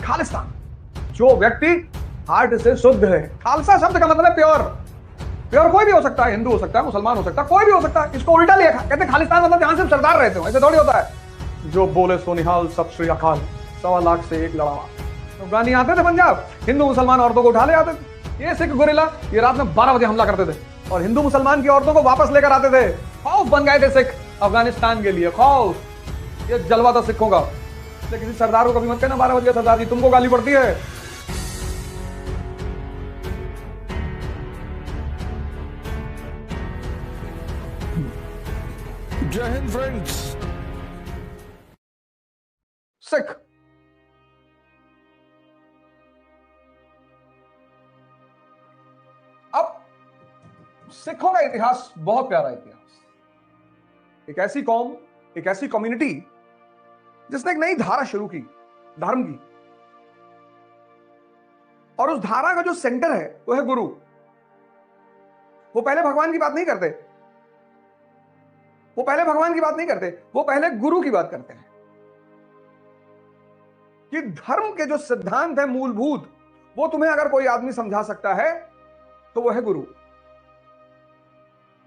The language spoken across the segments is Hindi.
खालिस्तान, जो व्यक्ति हार्ट से शुद्ध है। खालसा शब्द का मतलब है प्योर। प्योर कोई भी हो सकता है, हिंदू हो सकता है, मुसलमान हो सकता है, कोई भी हो सकता है। इसको उल्टा लिया, कहते हैं खालिस्तान मतलब जहां से सरदार रहते हो। ऐसे थोड़ी होता है। जो बोले सोनिहाल सत श्री अकाल, 1.25 से 1 लड़ावा। अफगानी आते थे पंजाब, हिंदू मुसलमान औरतों को उठा ले आते थे। ये सिख गुरिल्ला ये रात में 12 बजे हमला करते थे और हिंदू मुसलमान की औरतों को वापस लेकर आते थे। खौफ बन गए थे सिख अफगानिस्तान के लिए, खौफ। ये जलवा था सिखों का। किसी सरदार को कभी मत कहना 12 बजे सरदार जी, तुमको गाली पड़ती है। जय हिंद फ्रेंड्स। सिख अब सिखों का इतिहास बहुत प्यारा इतिहास। एक ऐसी कौम, एक ऐसी कम्युनिटी जिसने एक नई धारा शुरू की, धर्म की। और उस धारा का जो सेंटर है वो है गुरु। वो पहले भगवान की बात नहीं करते, वो पहले भगवान की बात नहीं करते, वो पहले गुरु की बात करते हैं। कि धर्म के जो सिद्धांत है मूलभूत, वो तुम्हें अगर कोई आदमी समझा सकता है तो वो है गुरु।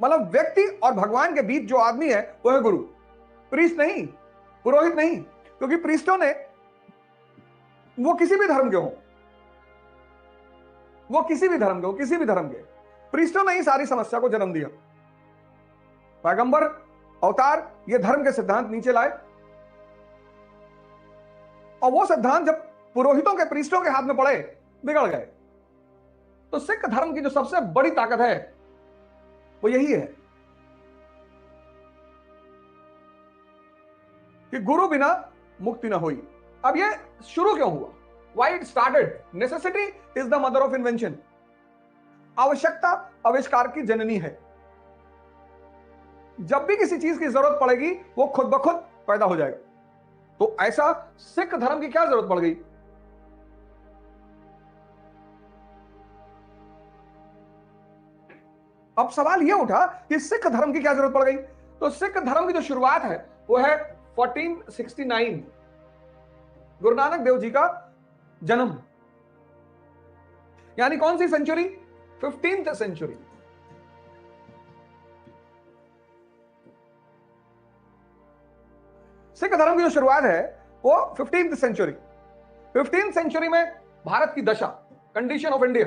मतलब व्यक्ति और भगवान के बीच जो आदमी है वो है गुरु, प्रीस्ट नहीं, पुरोहित नहीं। क्योंकि प्रीस्टों ने, वो किसी भी धर्म के हो, वो किसी भी धर्म के हो, किसी भी धर्म के, प्रीस्टों ने ही सारी समस्या को जन्म दिया। पैगंबर, अवतार, ये धर्म के सिद्धांत नीचे लाए। और वो सिद्धांत जब पुरोहितों के, प्रीस्टों के हाथ में पड़े, बिगड़ गए। तो सिख धर्म की जो सबसे बड़ी ताकत है वो यही है कि गुरु बिना मुक्ति ना हुई। अब ये शुरू क्यों हुआ? Why it started? Necessity is the mother of invention. आवश्यकता आविष्कार की जननी है। जब भी किसी चीज की जरूरत पड़ेगी वो खुद ब खुद पैदा हो जाएगा। तो ऐसा सिख धर्म की क्या जरूरत पड़ गई? अब सवाल यह उठा कि सिख धर्म की क्या जरूरत पड़ गई। तो सिख धर्म की जो शुरुआत है वो है 1469, गुरु नानक देव जी का जन्म। यानी कौन सी सेंचुरी? 15th century. सिख धर्म की जो शुरुआत है वो 15th सेंचुरी। 15th सेंचुरी में भारत की दशा, कंडीशन ऑफ इंडिया,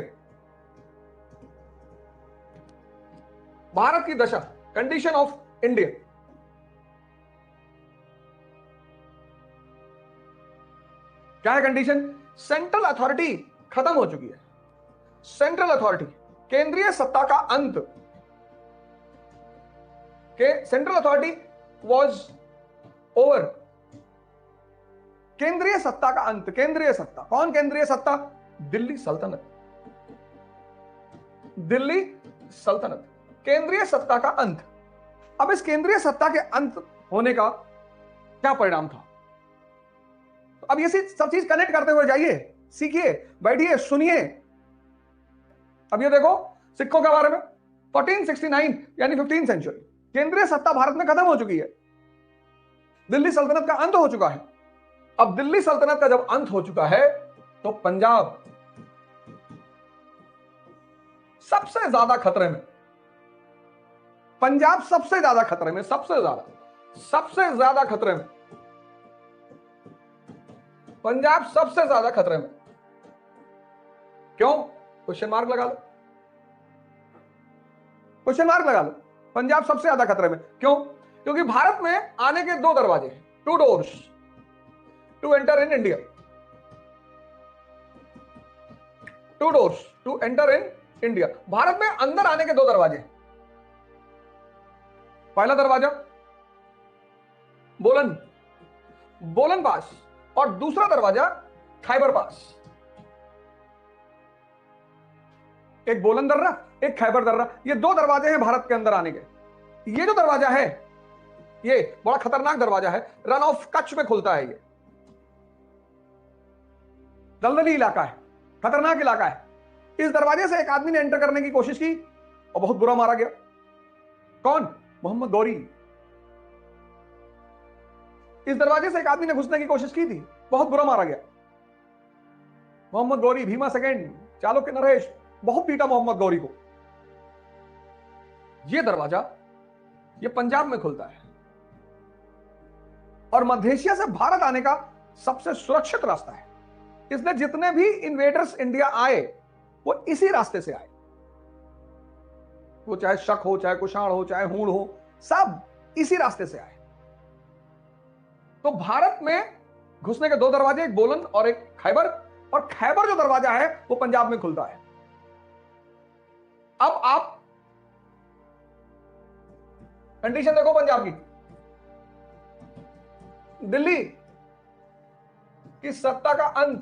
भारत की दशा, कंडीशन ऑफ इंडिया। क्या है कंडीशन? सेंट्रल अथॉरिटी खत्म हो चुकी है। सेंट्रल अथॉरिटी, केंद्रीय सत्ता का अंत। के सेंट्रल अथॉरिटी वॉज ओवर। केंद्रीय सत्ता का अंत। केंद्रीय सत्ता, कौन केंद्रीय सत्ता? दिल्ली सल्तनत। दिल्ली सल्तनत, केंद्रीय सत्ता का अंत। अब इस केंद्रीय सत्ता के अंत होने का क्या परिणाम था? तो अब ये सब चीज कनेक्ट करते हुए जाइए, सीखिए, बैठिए, सुनिए। अब ये देखो सिखों के बारे में 1469 यानी 15th सेंचुरी, केंद्रीय सत्ता भारत में खत्म हो चुकी है। दिल्ली सल्तनत का अंत हो चुका है। अब दिल्ली सल्तनत का जब अंत हो चुका है तो पंजाब सबसे ज्यादा खतरे में। पंजाब सबसे ज्यादा खतरे में, सबसे ज्यादा खतरे में। पंजाब सबसे ज्यादा खतरे में। क्यों? क्वेश्चन मार्क लगा लो, क्वेश्चन मार्क लगा लो। पंजाब सबसे ज्यादा खतरे में क्यों? क्योंकि भारत में आने के 2 दरवाजे हैं, 2 doors to enter in India. 2 doors to enter in India. Bharat में अंदर आने के 2 दरवाजे हैं। पहला दरवाजा बोलन, बोलन पास, और दूसरा दरवाजा खैबर पास। एक बोलन दर्रा, एक खैबर दर्रा, ये 2 दरवाजे हैं भारत के अंदर आने के। ये जो दरवाजा है ये बड़ा खतरनाक दरवाजा है, रन ऑफ कच्छ में खुलता है। ये दलदली इलाका है, खतरनाक इलाका है। इस दरवाजे से एक आदमी ने एंटर करने की कोशिश की और बहुत बुरा मारा गया। कौन? मोहम्मद गौरी। इस दरवाजे से एक आदमी ने घुसने की कोशिश की थी, बहुत बुरा मारा गया। मोहम्मद गौरी, भीमा सेकेंड, चालुक्य नरेश, बहुत पीटा मोहम्मद गौरी को। ये दरवाजा ये पंजाब में खुलता है और मध्य एशिया से भारत आने का सबसे सुरक्षित रास्ता है। इसलिए जितने भी इन्वेडर्स इंडिया आए वो इसी रास्ते से आए, वो चाहे शक हो, चाहे कुषाण हो, चाहे हूण हो, सब इसी रास्ते से आए। तो भारत में घुसने के दो दरवाजे, एक बोलन और एक खैबर, और खैबर जो दरवाजा है वो पंजाब में खुलता है। अब आप कंडीशन देखो पंजाब की, दिल्ली की सत्ता का अंत,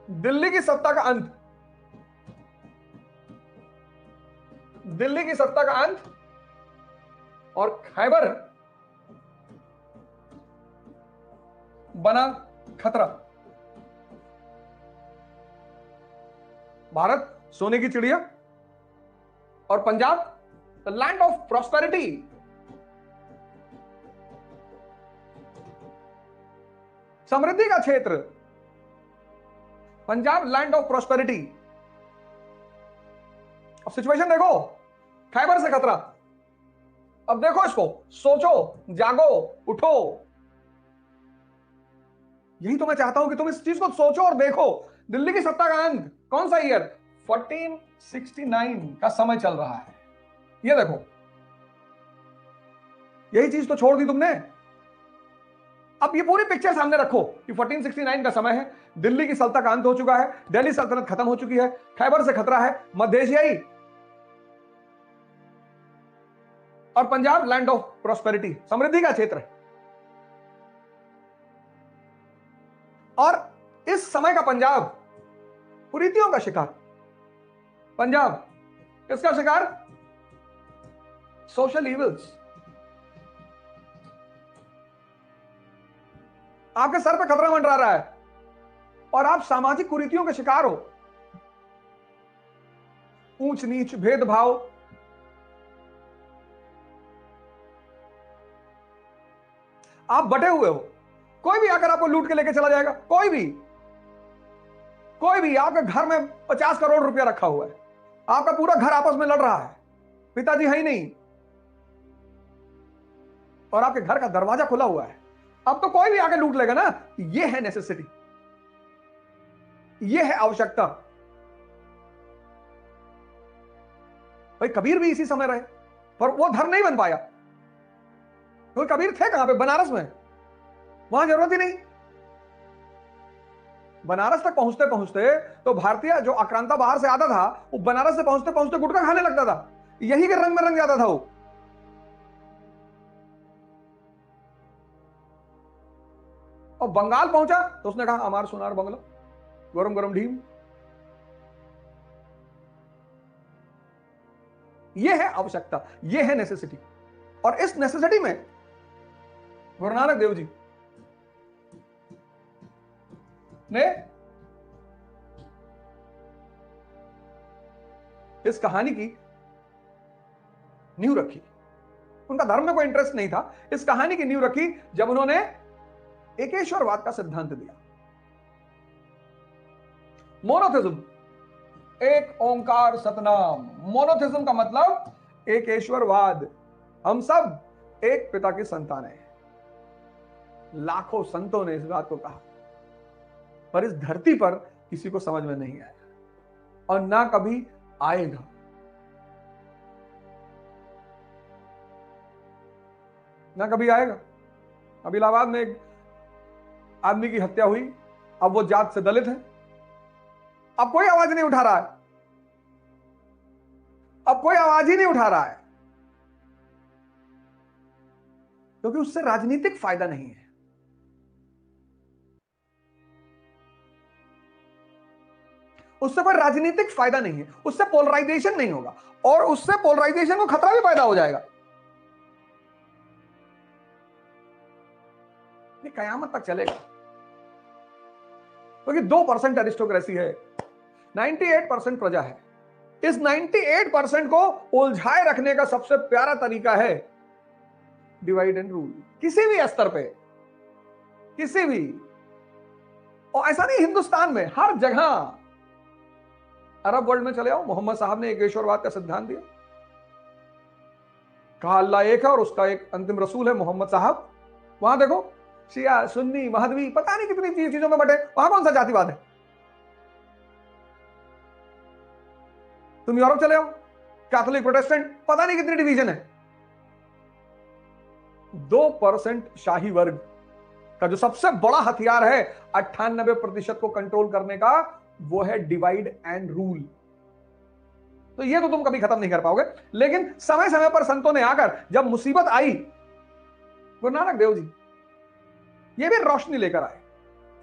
दिल्ली की सत्ता का अंत, दिल्ली की सत्ता का अंत और खैबर बना खतरा। भारत सोने की चिड़िया और Punjab the land of prosperity. समृद्धि का क्षेत्र, पंजाब लैंड ऑफ प्रॉस्पेरिटी। अब सिचुएशन देखो, खैबर से खतरा। अब देखो इसको, सोचो, जागो, उठो। यही तो मैं चाहता हूं कि तुम इस चीज को सोचो और देखो। दिल्ली की सत्ता का अंत कौन सा ईयर? 1469 का समय चल रहा है। ये देखो, यही चीज तो छोड़ दी तुमने। अब ये पूरी पिक्चर सामने रखो कि 1469 का समय है, दिल्ली की सल्तनत का अंत हो चुका है, दिल्ली सल्तनत खत्म हो चुकी है, खैबर से खतरा है, मध्य एशियाई और पंजाब लैंड ऑफ प्रॉस्पेरिटी, समृद्धि का क्षेत्र है। और इस समय का पंजाब कुरीतियों का शिकार, पंजाब किसका शिकार? Social evils. आपके सर पे खतरा मंडरा रहा है और आप सामाजिक कुरीतियों के शिकार हो। ऊंच नीच, भेदभाव, आप बटे हुए हो। कोई भी आकर आपको लूट के लेके चला जाएगा, कोई भी आपके घर में 50 करोड़ रुपया रखा हुआ है, आपका पूरा घर आपस में लड़ रहा है, पिताजी है ही नहीं और आपके घर का दरवाजा खुला हुआ है। अब तो कोई भी आके लूट लेगा ना। ये है नेसेसिटी, ये है आवश्यकता। भाई कबीर भी इसी समय रहे पर वो धर्म नहीं बन पाया। तो कबीर थे कहां पे? बनारस में। वहां जरूरत ही नहीं। बनारस तक पहुंचते पहुंचते तो भारतीय जो आक्रांता बाहर से आता था वो बनारस से पहुंचते पहुंचते गुटखा खाने लगता था। यही के रंग में रंग जाता था वो। और बंगाल पहुंचा तो उसने कहा अमार सोनार बंगला, गरम गरम ढीम। यह है आवश्यकता, यह है नेसेसिटी। और इस नेसेसिटी में गुरु नानक देव जी ने इस कहानी की नींव रखी। उनका धर्म में कोई इंटरेस्ट नहीं था, इस कहानी की नींव रखी जब उन्होंने एकेश्वरवाद का सिद्धांत दिया। मोनोथिज्म, एक ओंकार सतनाम। मोनोथिज्म का मतलब एकेश्वरवाद। हम सब एक पिता की संतान हैं। लाखों संतों ने इस बात को कहा पर इस धरती पर किसी को समझ में नहीं आया और ना कभी आएगा। ना कभी आएगा। अब इलाहाबाद में एक आदमी की हत्या हुई, अब वो जात से दलित है, अब कोई आवाज नहीं उठा रहा है, अब कोई आवाज ही नहीं उठा रहा है क्योंकि उससे राजनीतिक फायदा नहीं है। उससे कोई राजनीतिक फायदा नहीं है, उससे पोलराइजेशन नहीं होगा और उससे पोलराइजेशन को खतरा भी पैदा हो जाएगा। ये कयामत तक चलेगा क्योंकि 2% एरिस्टोक्रेसी है, 98% प्रजा है। इस 98% को उलझाए रखने का सबसे प्यारा तरीका है डिवाइड एंड रूल। किसी भी स्तर पे, किसी भी, और ऐसा नहीं हिंदुस्तान में, हर जगह। अरब वर्ल्ड में चले आओ, मोहम्मद साहब ने एकेश्वरवाद का सिद्धांत दिया, कहा अल्लाह एक है और उसका एक अंतिम रसूल है मोहम्मद साहब। वहां देखो शिया सुन्नी महदवी पता नहीं कितनी चीजों में बटे, वहां कौन सा जातिवाद है? तुम यूरोप चले आओ, कैथोलिक प्रोटेस्टेंट पता नहीं कितनी डिवीजन है। 2% शाही वर्ग का जो सबसे बड़ा हथियार है 98% को कंट्रोल करने का, वो है डिवाइड एंड रूल। तो ये तो तुम कभी खत्म नहीं कर पाओगे। लेकिन समय समय पर संतों ने आकर जब मुसीबत आई, गुरु नानक देव जी ये भी रोशनी लेकर आए,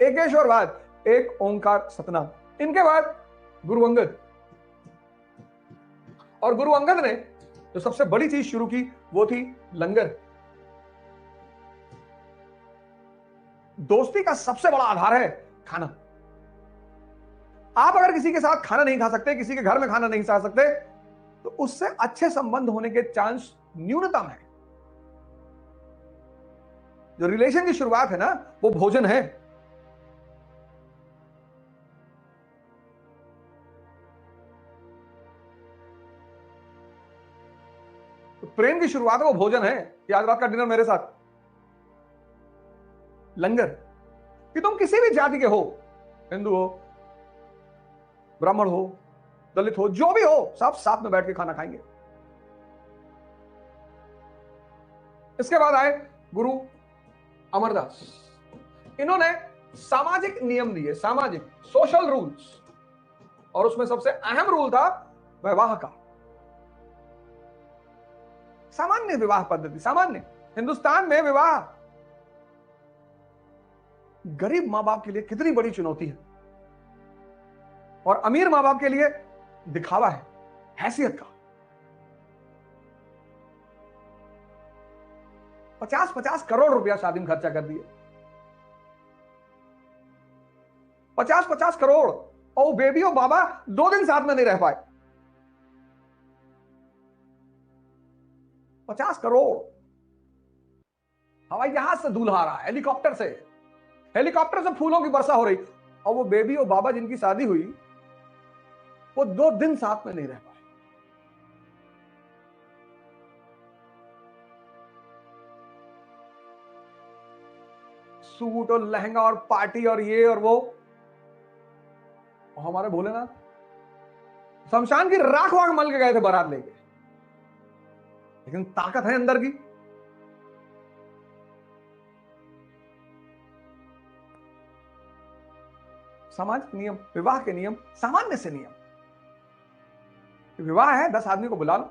एकेश्वरवाद, एक ओंकार सतनाम। इनके बाद गुरु अंगद, और गुरु अंगद ने जो सबसे बड़ी चीज शुरू की वो थी लंगर। दोस्ती का सबसे बड़ा आधार है खाना। आप अगर किसी के साथ खाना नहीं खा सकते, किसी के घर में खाना नहीं खा सकते, तो उससे अच्छे संबंध होने के चांस न्यूनतम है। जो रिलेशन की शुरुआत है ना, वो भोजन है। तो प्रेम की शुरुआत है वो भोजन है। कि आज रात का डिनर मेरे साथ, लंगर। कि तुम किसी भी जाति के हो, हिंदू हो, ब्राह्मण हो, दलित हो, जो भी हो, सब साथ में बैठ के खाना खाएंगे। इसके बाद आए गुरु अमरदास। इन्होंने सामाजिक नियम दिए, सामाजिक सोशल रूल्स, और उसमें सबसे अहम रूल था विवाह का। सामान्य विवाह पद्धति, सामान्य हिंदुस्तान में विवाह गरीब मां बाप के लिए कितनी बड़ी चुनौती है, और अमीर मां बाप के लिए दिखावा है, हैसियत का। 50-50 करोड़ रुपया शादी में खर्चा कर दिए, 50-50 करोड़, और बेबी और बाबा 2 दिन साथ में नहीं रह पाए। 50 करोड़। हवाई जहाज से दूल्हा आ रहा है, हेलीकॉप्टर से फूलों की वर्षा हो रही, और वो बेबी और बाबा जिनकी शादी हुई, वो 2 दिन साथ में नहीं रह पाए। सूट और लहंगा और पार्टी और ये और वो। और हमारे भोलेनाथ शमशान की राख वाख मल के गए थे बारात लेके, लेकिन ताकत है अंदर की। सामाजिक नियम, विवाह के नियम, सामान्य से नियम। विवाह है, 10 आदमी को बुला लो,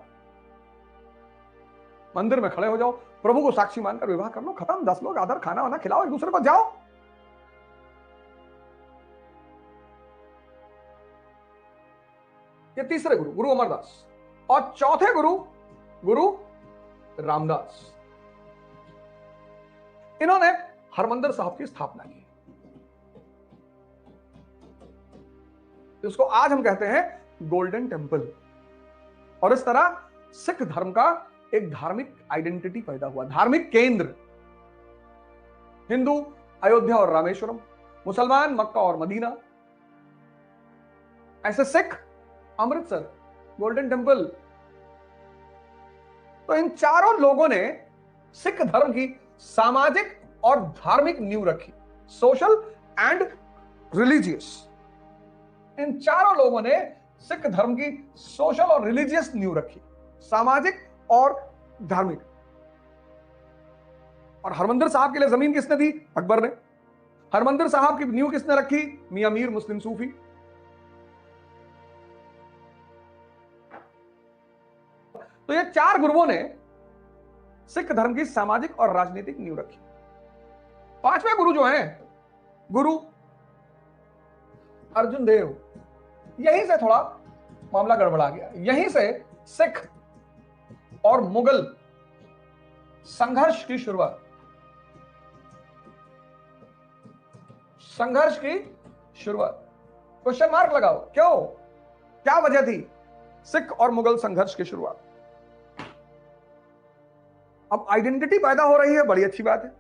मंदिर में खड़े हो जाओ, प्रभु को साक्षी मानकर विवाह कर लो, खत्म। 10 लोग आदर खाना वाना खिलाओ, एक दूसरे को जाओ। ये तीसरे गुरु, गुरु अमरदास। और चौथे गुरु, गुरु रामदास। इन्होंने हरमंदिर साहब की स्थापना की। इसको आज हम कहते हैं गोल्डन टेम्पल। और इस तरह सिख धर्म का एक धार्मिक आइडेंटिटी पैदा हुआ, धार्मिक केंद्र। हिंदू अयोध्या और रामेश्वरम, मुसलमान मक्का और मदीना, ऐसे सिख अमृतसर, गोल्डन टेम्पल। तो इन चारों लोगों ने सिख धर्म की सामाजिक और धार्मिक नींव रखी, सोशल एंड रिलीजियस। इन चारों लोगों ने सिख धर्म की सोशल और रिलीजियस नींव रखी, सामाजिक और धार्मिक। और हरमंदिर साहब के लिए जमीन किसने दी? अकबर ने। हरमंदिर साहब की नींव किसने रखी? मियां मीर मुस्लिम सूफी। तो ये 4 गुरुओं ने सिख धर्म की सामाजिक और राजनीतिक नींव रखी। 5वें गुरु जो हैं, गुरु अर्जुन देव। यहीं से थोड़ा मामला गड़बड़ा गया, यहीं से सिख और मुगल संघर्ष की शुरुआत, क्वेश्चन मार्क लगाओ, क्यों, क्या वजह थी सिख और मुगल संघर्ष की शुरुआत? अब आइडेंटिटी पैदा हो रही है, बड़ी अच्छी बात है।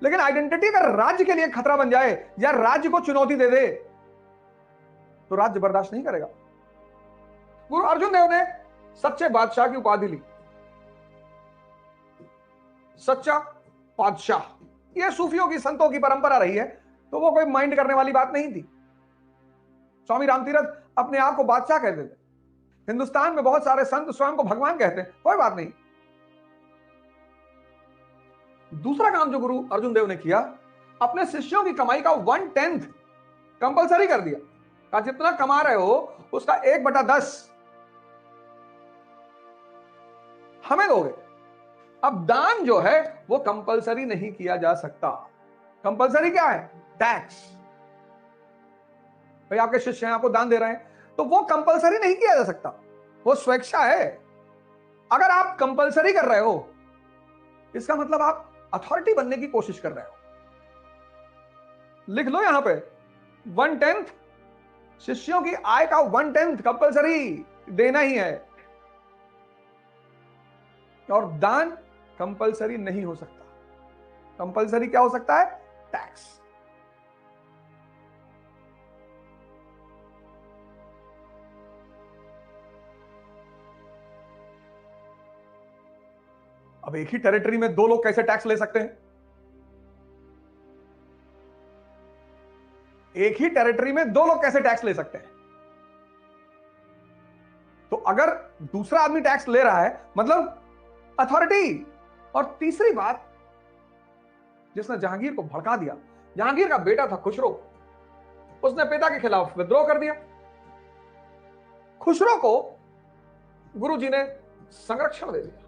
लेकिन आइडेंटिटी अगर राज्य के लिए खतरा बन जाए या राज्य को चुनौती दे दे तो राज्य बर्दाश्त नहीं करेगा। गुरु अर्जुन देव ने सच्चे बादशाह की उपाधि ली। सच्चा बादशाह, यह सूफियों की संतों की परंपरा रही है, तो वो कोई माइंड करने वाली बात नहीं थी। स्वामी रामतीरथ अपने आप को बादशाह कहते थे। हिंदुस्तान में बहुत सारे संत स्वयं को भगवान कहते हैं, कोई बात नहीं। दूसरा काम जो गुरु अर्जुन देव ने किया, अपने शिष्यों की कमाई का 1/10 कंपलसरी कर दिया। कहा जितना कमा रहे हो उसका 1/10 हमें दोगे। अब दान जो है वो कंपलसरी नहीं किया जा सकता। कंपलसरी क्या है? टैक्स। भाई आपके शिष्य हैं, आपको दान दे रहे हैं, तो वो कंपलसरी नहीं किया जा सकता, वो स्वेच्छा है। अगर आप कंपलसरी कर रहे हो, इसका मतलब आप अथॉरिटी बनने की कोशिश कर रहे हो। लिख लो यहां पे 1/10 शिष्यों की आय का 1/10 कंपलसरी देना ही है। और दान कंपलसरी नहीं हो सकता। कंपलसरी क्या हो सकता है? टैक्स। अब एक ही टेरिटरी में दो लोग कैसे टैक्स ले सकते हैं? एक ही टेरिटरी में दो लोग कैसे टैक्स ले सकते हैं? तो अगर दूसरा आदमी टैक्स ले रहा है मतलब अथॉरिटी। और तीसरी बात, जिसने जहांगीर को भड़का दिया, जहांगीर का बेटा था खुसरो, उसने पिता के खिलाफ विद्रोह कर दिया। खुसरो को गुरुजी ने संरक्षण दे दिया।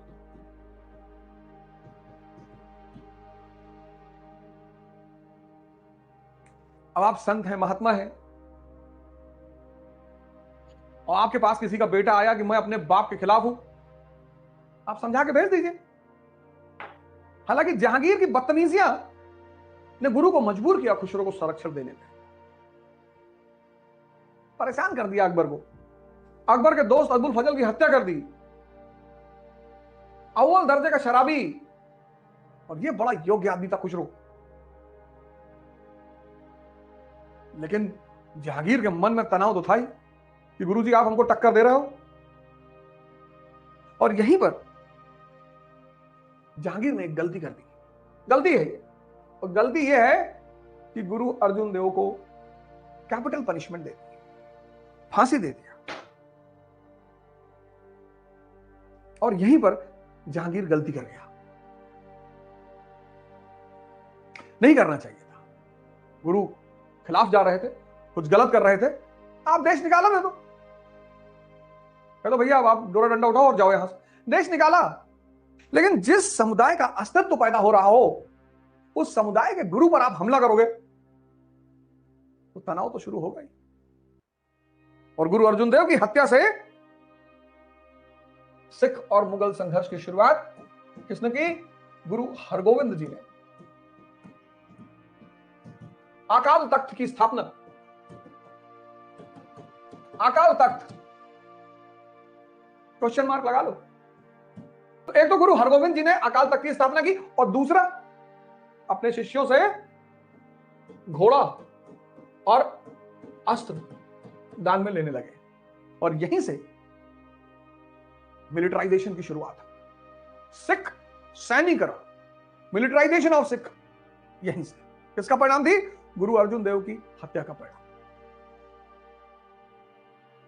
अब आप संत हैं, महात्मा हैं, और आपके पास किसी का बेटा आया कि मैं अपने बाप के खिलाफ हूं, आप समझा के भेज दीजिए। हालांकि जहांगीर की बदतमीजियां ने गुरु को मजबूर किया खुसरो को संरक्षण देने में। परेशान कर दिया अकबर को। अकबर के दोस्त अब्दुल फजल की हत्या कर दी। अव्वल दर्जे का शराबी, और यह बड़ा योग्य आदमी था खुसरो। लेकिन जहांगीर के मन में तनाव तो था ही कि गुरुजी आप हमको टक्कर दे रहे हो। और यहीं पर जहांगीर ने एक गलती कर दी। गलती है ये, और गलती यह है कि गुरु अर्जुन देव को कैपिटल पनिशमेंट दे दी, फांसी दे दिया। और यहीं पर जहांगीर गलती कर गया, नहीं करना चाहिए था। गुरु खिलाफ जा रहे थे, कुछ गलत कर रहे थे, आप देश निकाला दे दो। कह दो भैया आप डोरा डंडा उठाओ और जाओ यहां से, देश निकाला। लेकिन जिस समुदाय का अस्तित्व पैदा हो रहा हो, उस समुदाय के गुरु पर आप हमला करोगे तो तनाव तो शुरू होगा ही। और गुरु अर्जुन देव की हत्या से सिख और मुगल संघर्ष की शुरुआत किसने की? गुरु हरगोविंद जी ने। अकाल तख्त की स्थापना, अकाल तख्त क्वेश्चन मार्क लगा लो। तो एक तो गुरु हरगोविंद जी ने अकाल तख्त की स्थापना की, और दूसरा अपने शिष्यों से घोड़ा और अस्त्र दान में लेने लगे। और यहीं से मिलिटराइजेशन की शुरुआत। सिख सैनिकरण, मिलिटराइजेशन ऑफ सिख, यहीं से। किसका परिणाम थी? गुरु अर्जुन देव की हत्या का परिणाम।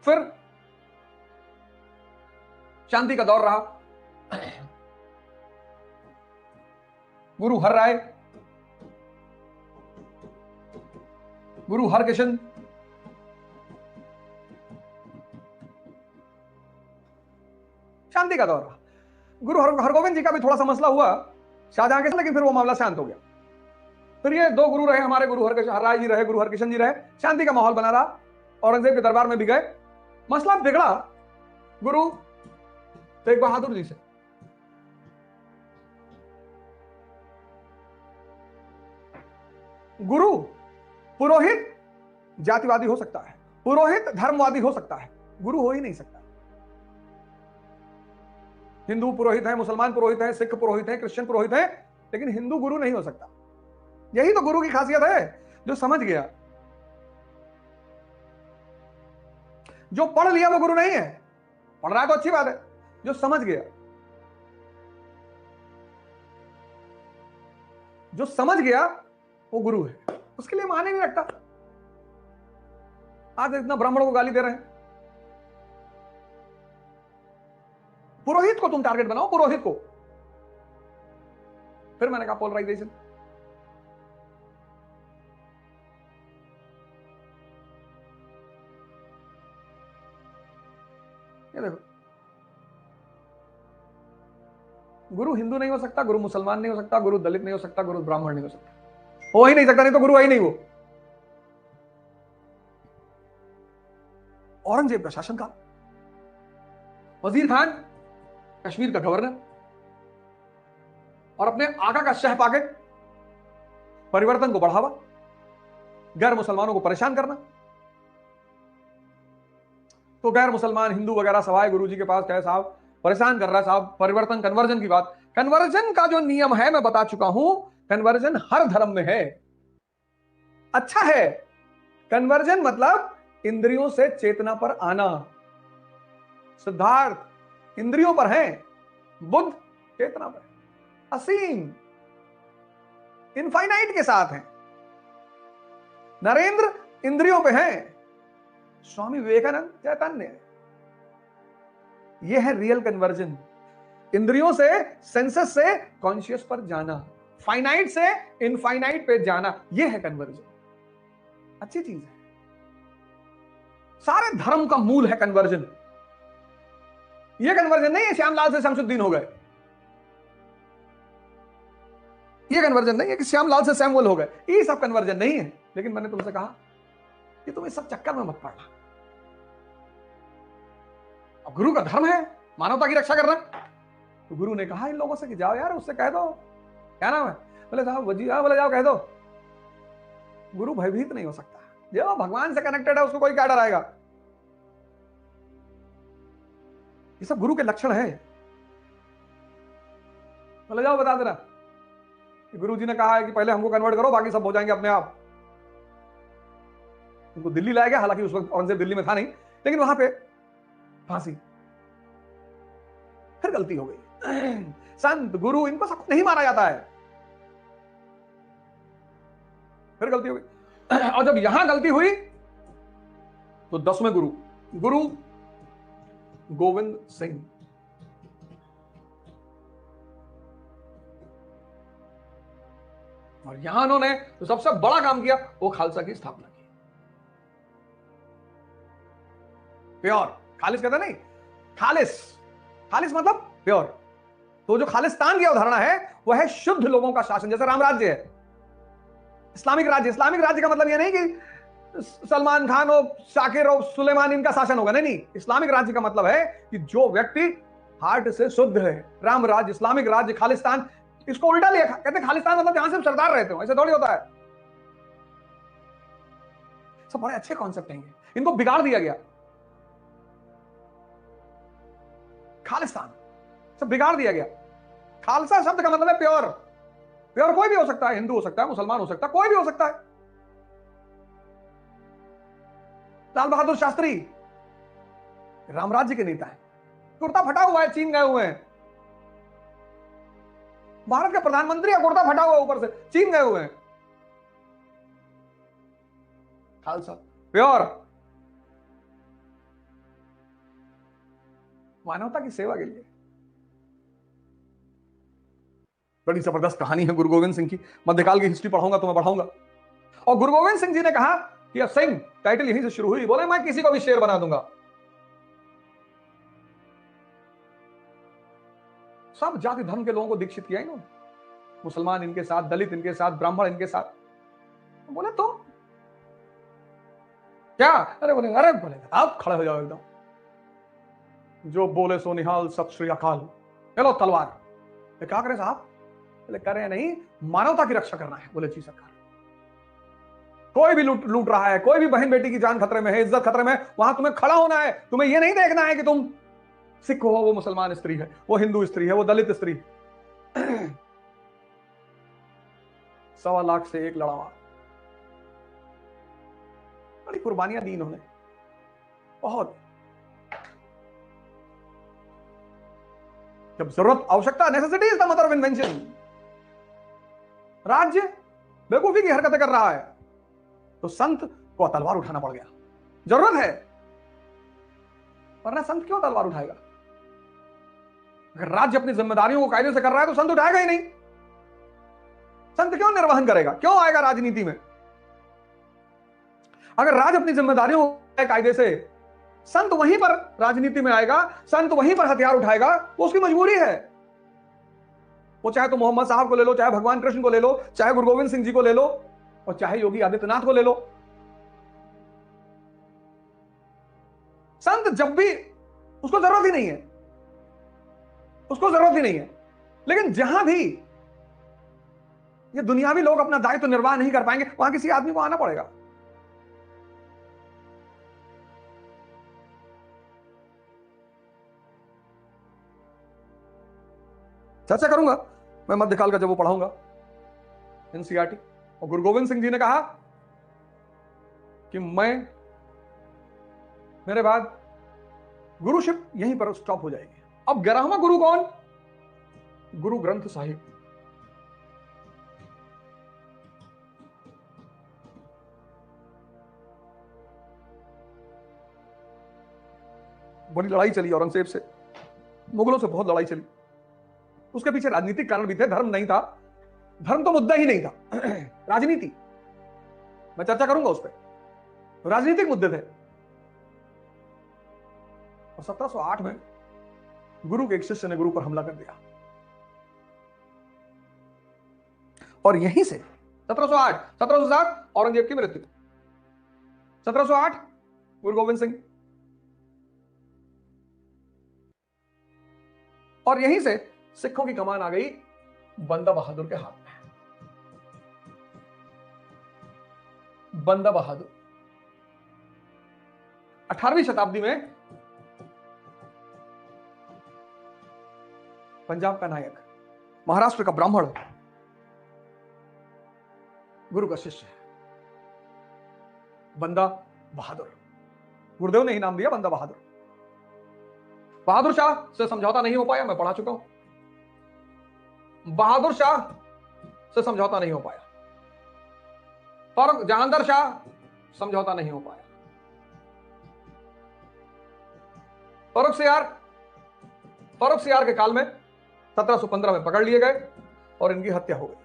फिर शांति का दौर रहा। गुरु हर राय, गुरु हरकिशन, शांति का दौर रहा। गुरु हरगोविंद जी का भी थोड़ा सा मसला हुआ शाहजहां के साथ, लेकिन फिर वो मामला शांत हो गया। फिर ये दो गुरु रहे हमारे, गुरु हर राय जी रहे, गुरु हरकिशन जी रहे, शांति का माहौल बना रहा। औरंगजेब के दरबार में भी गए, मसला बिगड़ा गुरु तेग बहादुर जी से। गुरु पुरोहित जातिवादी हो सकता है, पुरोहित धर्मवादी हो सकता है, गुरु हो ही नहीं सकता। हिंदू पुरोहित है, मुसलमान पुरोहित है, सिख पुरोहित है, क्रिश्चियन पुरोहित है, लेकिन हिंदू गुरु नहीं हो सकता। यही तो गुरु की खासियत है, जो समझ गया। जो पढ़ लिया वो गुरु नहीं है, पढ़ रहा है तो अच्छी बात है, जो समझ गया, जो समझ गया वो गुरु है, उसके लिए माने नहीं रखता। आज इतना ब्राह्मणों को गाली दे रहे हैं। पुरोहित को तुम टारगेट बनाओ, पुरोहित को। फिर मैंने कहा पोलराइजेशन। ये देखो, गुरु हिंदू नहीं हो सकता, गुरु मुसलमान नहीं हो सकता, गुरु दलित नहीं हो सकता, गुरु ब्राह्मण नहीं हो सकता, हो ही नहीं सकता, नहीं तो गुरु है ही नहीं वो। औरंगजेब का शासनकाल, वजीर खान कश्मीर का गवर्नर, और अपने आका का शह पाके परिवर्तन को बढ़ावा, गैर मुसलमानों को परेशान करना। तो गैर मुसलमान हिंदू वगैरह सवाए गुरु जी के पास कहे साहब परेशान कर रहा है साहब, परिवर्तन कन्वर्जन की बात। कन्वर्जन का जो नियम है मैं बता चुका हूं, कन्वर्जन हर धर्म में है, अच्छा है। कन्वर्जन मतलब इंद्रियों से चेतना पर आना। सिद्धार्थ इंद्रियों पर है, बुद्ध चेतना पर, असीम इनफाइनाइट के साथ है। नरेंद्र इंद्रियों पे है, स्वामी विवेकानंद चैतन्य। यह है रियल कन्वर्जन, इंद्रियों से सेंसेस से कॉन्शियस पर जाना, फाइनाइट से इनफाइनाइट पे जाना, यह है कन्वर्जन। अच्छी चीज है, सारे धर्म का मूल है कन्वर्जन। यह कन्वर्जन नहीं है श्यामलाल से शमसुद्दीन हो गए, यह कन्वर्जन नहीं है कि श्यामलाल से सैमुअल हो गए, ये सब कन्वर्जन नहीं है। लेकिन मैंने तुमसे कहा कि तुम इस सब चक्कर में मत पड़ना। अब गुरु का धर्म है मानवता की रक्षा करना, तो गुरु ने कहा इन लोगों से कि जाओ यार उससे कह दो, क्या नाम है, बोले साहब वजी, बोले जाओ कह दो। गुरु भयभीत नहीं हो सकता, जो भगवान से कनेक्टेड है उसको कोई क्या डराएगा। ये सब गुरु के लक्षण है। बोले जाओ बता देना, गुरु जी ने कहा है कि पहले हमको कन्वर्ट करो, बाकी सब हो जाएंगे अपने आप। उनको दिल्ली लाया गया, हालांकि उस वक्त औरंगजेब दिल्ली में था नहीं, लेकिन वहां पे फांसी। फिर गलती हो गई, संत गुरु इनको सबको नहीं माना जाता है, फिर गलती हो गई। और जब यहां गलती हुई तो 10वें गुरु, गुरु गोविंद सिंह, और यहां उन्होंने तो सबसे बड़ा काम किया, वो खालसा की स्थापना की। प्योर, खालिस कहते नहीं, खालिस, खालिस मतलब प्योर। तो जो खालिस्तान की अवधारणा है वह है शुद्ध लोगों का शासन, जैसे राम राज्य है, इस्लामिक राज्य। इस्लामिक राज्य का मतलब यह नहीं कि सलमान खान हो, शाकिर हो, सुलेमान इनका शासन होगा, नहीं नहीं। इस्लामिक राज्य का मतलब है कि जो व्यक्ति हार्ट से शुद्ध है, राम राज्य, इस्लामिक राज्य, खालिस्तान। इसको उल्टा लिया, कहते हैं खालिस्तान मतलब जहां सिर्फ सरदार रहते हो, ऐसे थोड़ी होता है। सब बड़े अच्छे कॉन्सेप्ट हैं, इनको बिगाड़ दिया गया। खालिस्तान सब बिगाड़ दिया गया। खालसा शब्द का मतलब है प्योर। प्योर कोई भी हो सकता है, हिंदू हो सकता है, मुसलमान हो सकता है, कोई भी हो सकता है। लाल बहादुर शास्त्री रामराज्य के नेता है, कुर्ता फटा हुआ है, चीन गए हुए हैं। भारत के प्रधानमंत्री का कुर्ता फटा हुआ ऊपर से, चीन गए हुए हैं। खालसा प्योर, मानवता की सेवा के लिए। बड़ी जबरदस्त कहानी है गुरु गोविंद सिंह की, मध्यकाल की हिस्ट्री पढ़ाऊंगा तो मैं बढ़ाऊंगा। और गुरु गोविंद सिंह जी ने कहा कि सिंह टाइटल यहीं से शुरू हुई, बोले मैं किसी को भी शेर बना दूंगा। सब जाति धर्म के लोगों को दीक्षित किया इन्होंने, मुसलमान इनके साथ, दलित इनके साथ, ब्राह्मण इनके साथ। बोले तुम क्या, अरे बोले आप खड़े हो जाओ एकदम, जो बोले सो निहाल, सत श्री अकाल, चलो तलवार। क्या करें साहब, बोले करें नहीं, मानवता की रक्षा करना है। बोले जी सरकार, कोई भी लूट रहा है, कोई भी बहन बेटी की जान खतरे में है, इज्जत खतरे में है, वहां तुम्हें खड़ा होना है। तुम्हें यह नहीं देखना है कि तुम सिख हो, वो मुसलमान स्त्री है, वो हिंदू स्त्री है, वो दलित स्त्री है। 1.25 लाख से एक लड़ा मार। बड़ी कुर्बानियां दी इन्होंने, बहुत। जब जरूरत, आवश्यकता, necessity is the mother of invention. राज्य बेवकूफी की हरकतें कर रहा है तो संत को तलवार उठाना पड़ गया, जरूरत है, वरना संत क्यों तलवार उठाएगा? अगर राज्य अपनी जिम्मेदारियों को कायदे से कर रहा है तो संत उठाएगा ही नहीं। संत क्यों निर्वहन करेगा, क्यों आएगा राजनीति में? अगर राज्य अपनी जिम्मेदारियों को कायदे से, संत वहीं पर राजनीति में आएगा, संत वहीं पर हथियार उठाएगा, वो उसकी मजबूरी है। वो चाहे तो मोहम्मद साहब को ले लो, चाहे भगवान कृष्ण को ले लो, चाहे गुरु गोविंद सिंह जी को ले लो, और चाहे योगी आदित्यनाथ को ले लो। संत जब भी, उसको जरूरत ही नहीं है, उसको जरूरत ही नहीं है। लेकिन जहां भी ये दुनियावी लोग अपना दायित्व निर्वाह नहीं कर पाएंगे, वहां किसी आदमी को आना पड़ेगा। चर्चा करूंगा मैं मध्यकाल का जब वो पढ़ाऊंगा एनसीईआरटी। और गुरु गोविंद सिंह जी ने कहा कि मेरे बाद गुरुशिप यहीं पर स्टॉप हो जाएगी। अब 11वां गुरु कौन? गुरु ग्रंथ साहिब। बड़ी लड़ाई चली औरंगजेब से, मुगलों से बहुत लड़ाई चली। उसके पीछे राजनीतिक कारण भी थे, धर्म नहीं था, धर्म तो मुद्दा ही नहीं था। राजनीति, मैं चर्चा करूंगा उस पर। राजनीतिक मुद्दे थे। और 1708 में गुरु के एक शिष्य ने गुरु पर हमला कर दिया। और यहीं से 1707 औरंगजेब की मृत्यु, 1708 गुरु गोविंद सिंह, और यहीं से सिखों की कमान आ गई बंदा बहादुर के हाथ में। बंदा बहादुर 18वीं शताब्दी में पंजाब का नायक, महाराष्ट्र का ब्राह्मण, गुरु का शिष्य है, बंदा बहादुर। गुरुदेव ने ही नाम दिया बंदा बहादुर। बहादुर शाह से समझौता नहीं हो पाया, मैं पढ़ा चुका हूं। बहादुर शाह से समझौता नहीं हो पाया, और जहांगीर शाह समझौता नहीं हो पाया। फर्रुख सियार के काल में 1715 में पकड़ लिए गए और इनकी हत्या हो गई।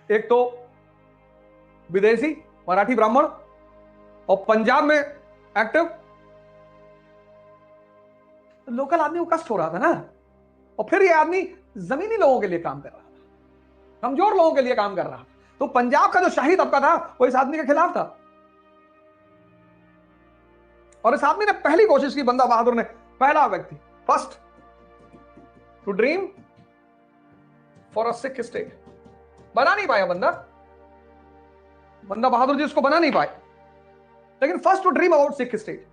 एक तो विदेशी मराठी ब्राह्मण और पंजाब में एक्टिव, लोकल आदमी को कष्ट हो रहा था ना। और फिर ये आदमी जमीनी लोगों के लिए काम कर रहा था, कमजोर लोगों के लिए काम कर रहा था। तो पंजाब का जो शाही तबका था वो इस आदमी के खिलाफ था। और इस आदमी ने पहली कोशिश की, बंदा बहादुर ने, पहला व्यक्ति, first to dream for a Sikh state. बना नहीं पाया बंदा बहादुर जी उसको बना नहीं पाए, लेकिन first to dream about Sikh state.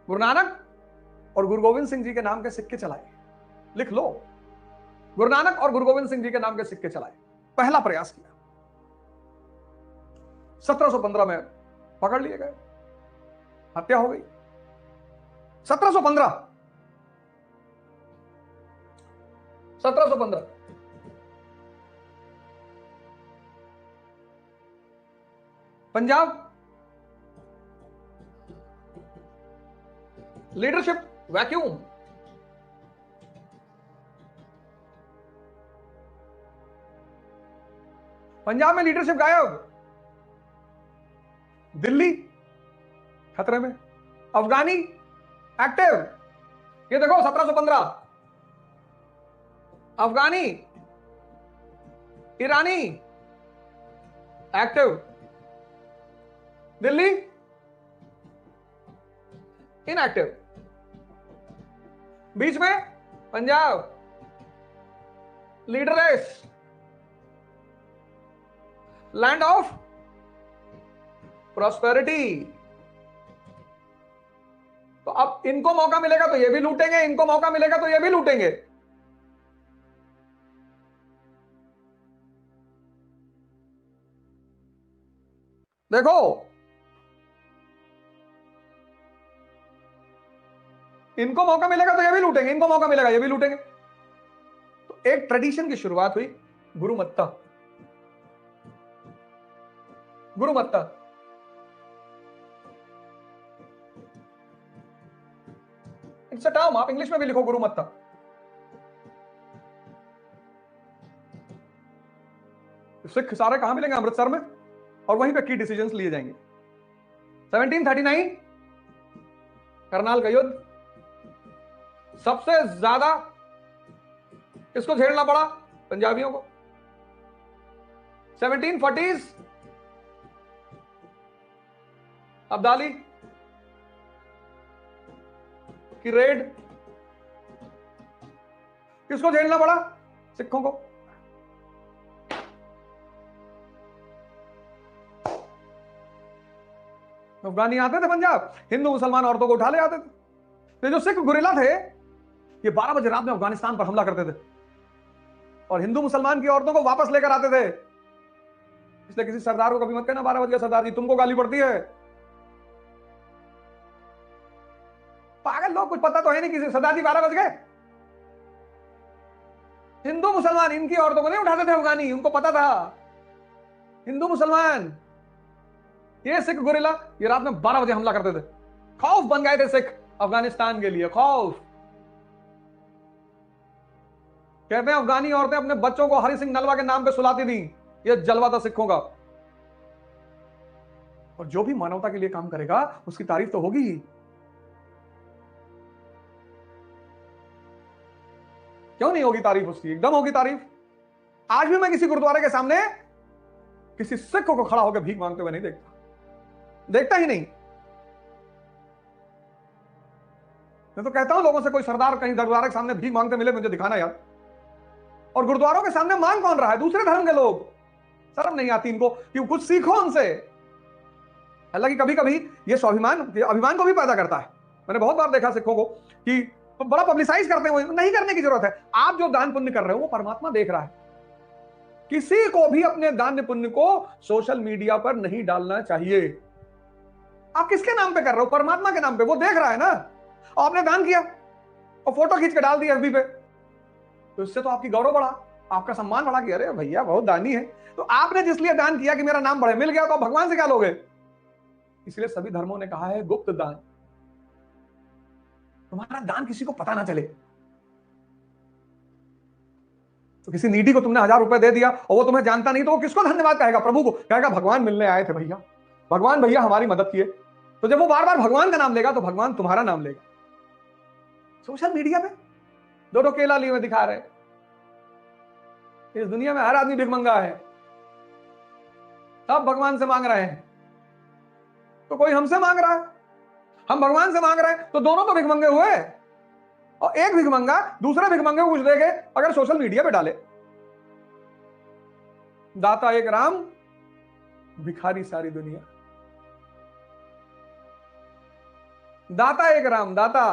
Guru Nanak और गुरु गोविंद सिंह जी के नाम के सिक्के चलाए, लिख लो, गुरु नानक और गुरु गोविंद सिंह जी के नाम के सिक्के चलाए। पहला प्रयास किया। 1715 में पकड़ लिए गए, हत्या हो गई। 1715 पंजाब लीडरशिप वैक्यूम। पंजाब में लीडरशिप गायब। दिल्ली खतरे में, अफगानी एक्टिव। ये देखो 1715 अफगानी, ईरानी एक्टिव, दिल्ली इनएक्टिव। बीच में Punjab leaderless, land of prosperity. तो अब इनको मौका मिलेगा तो ये भी लूटेंगे, इनको मौका मिलेगा तो ये भी लूटेंगे। देखो, इनको मौका मिलेगा तो ये भी लूटेंगे, इनको मौका मिलेगा ये भी लूटेंगे। तो एक ट्रेडिशन की शुरुआत हुई, गुरुमत्ता। गुरुमत्ता, इट्स अ टर्म, आप इंग्लिश में भी लिखो गुरुमत्ता। सिख सारे कहां मिलेंगे? अमृतसर में, और वहीं पे की डिसीजंस लिए जाएंगे। 1739 करनाल का युद्ध, सबसे ज्यादा किसको झेलना पड़ा? पंजाबियों को। 1740s अब्दाली की रेड, किसको झेलना पड़ा? सिखों को। अफगानी आते थे पंजाब, हिंदू मुसलमान औरतों को उठा ले आते थे। तो जो सिख गुरिल्ला थे, ये 12 बजे रात में अफगानिस्तान पर हमला करते थे और हिंदू मुसलमान की औरतों को वापस लेकर आते थे। इसलिए किसी सरदार को कभी मत कहना 12 बजे सरदार जी, तुमको गाली पड़ती है। पागल लोग, कुछ पता तो है नहीं किसी सरदार जी 12 बज गए। हिंदू मुसलमान इनकी औरतों को नहीं उठाते थे अफगानी, उनको पता था। हिंदू मुसलमान, ये सिख गुरिल्ला ये रात में 12 बजे हमला करते थे। खौफ बन गए थे सिख अफगानिस्तान के लिए, खौफ। कहते हैं अफगानी औरतें अपने बच्चों को हरि सिंह नलवा के नाम पे सुलाती थी। ये जलवा था सिखों का। और जो भी मानवता के लिए काम करेगा उसकी तारीफ तो होगी ही। क्यों नहीं होगी तारीफ उसकी? एकदम होगी तारीफ। आज भी मैं किसी गुरुद्वारे के सामने किसी सिख को खड़ा होकर भीख मांगते हुए नहीं देखता, देखता ही नहीं। मैं तो कहता हूं लोगों से, कोई सरदार कहीं गुरुद्वारे के सामने भीख मांगते मिले मुझे दिखाना यार। और गुरुद्वारों के सामने मांग कौन रहा है? दूसरे धर्म के लोग। शर्म नहीं आती इनको कि कुछ सीखो उनसे। हालांकि कभी कभी ये स्वाभिमान अभिमान को भी पैदा करता है। मैंने बहुत बार देखा सिखों को कि तो बड़ा पब्लिसाइज करते हैं, नहीं करने की जरूरत है। आप जो दान पुण्य कर रहे हो वो परमात्मा देख रहा है। किसी को भी अपने दान पुण्य को सोशल मीडिया पर नहीं डालना चाहिए। आप किसके नाम पे कर रहे हो? परमात्मा के नाम पे, वो देख रहा है ना। और आपने दान किया और फोटो खींच के डाल दी एफबी पे, तो इससे तो आपकी गौरव बढ़ा, आपका सम्मान बढ़ा कि अरे भैया बहुत दानी है। तो आपने जिसलिए दान किया कि मेरा नाम बढ़े, मिल गया, तो भगवान से क्या लोगे? इसलिए सभी धर्मों ने कहा है गुप्त दान। तुम्हारा दान किसी को पता ना चले। तो किसी नीडी को तुमने 1000 रुपए दे दिया और वो तुम्हें जानता नहीं, तो वो किसको धन्यवाद कहेगा? प्रभु को कहेगा भगवान मिलने आए थे भैया, भगवान भैया हमारी मदद किए। तो जब वो बार बार भगवान का नाम लेगा तो भगवान तुम्हारा नाम लेगा। सोशल मीडिया पे दो केला लिए हुए दिखा रहे। इस दुनिया में हर आदमी भिखमंगा है, सब भगवान से मांग रहे हैं। तो कोई हमसे मांग रहा है, हम भगवान से मांग रहे हैं, तो दोनों तो भिखमंगे हुए। और एक भिखमंगा दूसरे भिखमंगे को कुछ देके अगर सोशल मीडिया पे डाले, दाता एक राम भिखारी सारी दुनिया। दाता एक राम, दाता